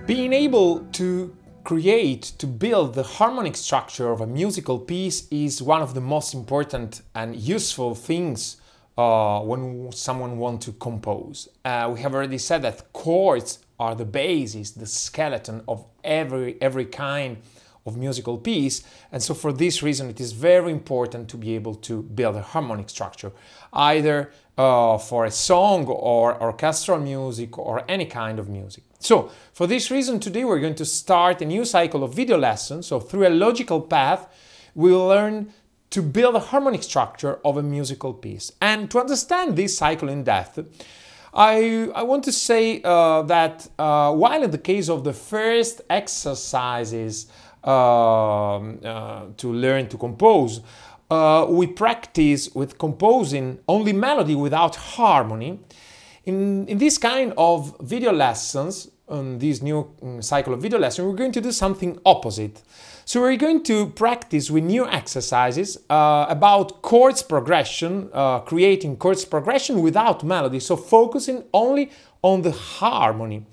Being able to build the harmonic structure of a musical piece is one of the most important and useful things when someone wants to compose. We have already said that chords are the basis, the skeleton of every kind of musical piece, and so for this reason it is very important to be able to build a harmonic structure, either for a song or orchestral music or any kind of music. So for this reason today we're going to start a new cycle of video lessons. So through a logical path we'll learn to build a harmonic structure of a musical piece. And to understand this cycle in depth, I want to say that while in the case of the first exercises to learn to compose, we practice with composing only melody without harmony. In this kind of video lessons, on this new cycle of video lessons, we're going to do something opposite. So we're going to practice with new exercises about chords progression, creating chords progression without melody, so focusing only on the harmony.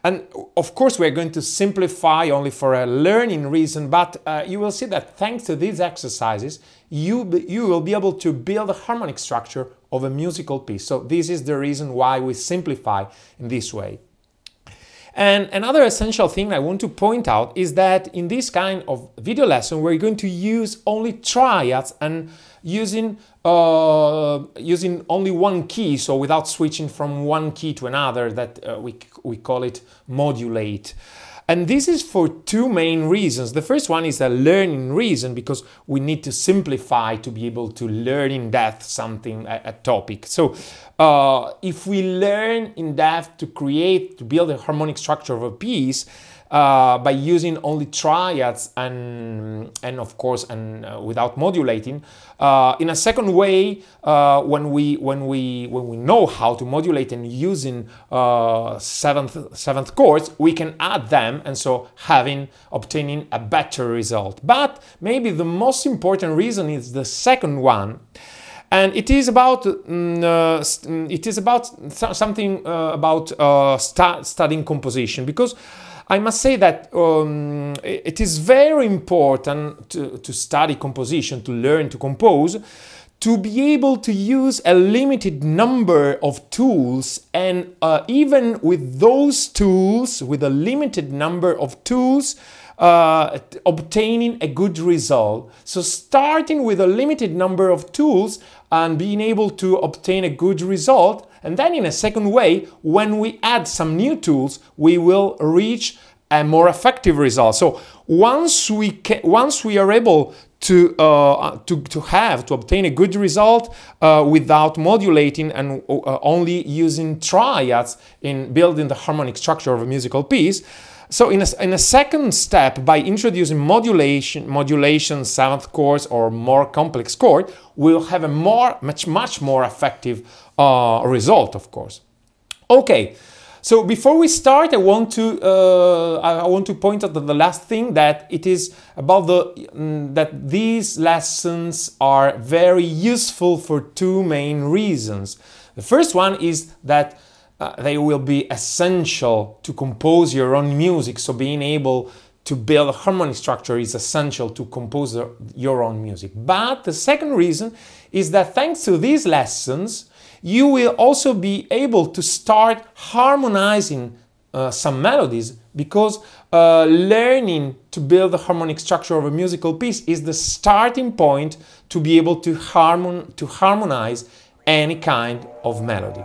And of course we're going to simplify only for a learning reason, but you will see that thanks to these exercises you will be able to build a harmonic structure of a musical piece. So this is the reason why we simplify in this way. And another essential thing I want to point out is that in this kind of video lesson we're going to use only triads and using only one key, so without switching from one key to another, that we call it modulate. And this is for two main reasons. The first one is a learning reason, because we need to simplify to be able to learn in depth something, a topic. So if we learn in depth to build a harmonic structure of a piece by using only triads and of course without modulating, in a second way, when we know how to modulate and using seventh chords, we can add them, and so obtaining a better result. But maybe the most important reason is the second one. And it is about something about studying composition, because I must say that it is very important to study composition, to learn to compose, to be able to use a limited number of tools, and even with those tools, with a limited number of tools, obtaining a good result. So starting with a limited number of tools and being able to obtain a good result, and then in a second way, when we add some new tools, we will reach a more effective result. So once we are able to obtain a good result without modulating and only using triads in building the harmonic structure of a musical piece, so in a second step, by introducing modulation, seventh chords or more complex chord, we'll have a much more effective result, of course. Okay, so before we start, I want to point out that the last thing, that it is about that these lessons are very useful for two main reasons. The first one is that they will be essential to compose your own music, so being able to build a harmonic structure is essential to compose your own music. But the second reason is that thanks to these lessons, you will also be able to start harmonizing some melodies, because learning to build the harmonic structure of a musical piece is the starting point to be able to harmonize any kind of melody.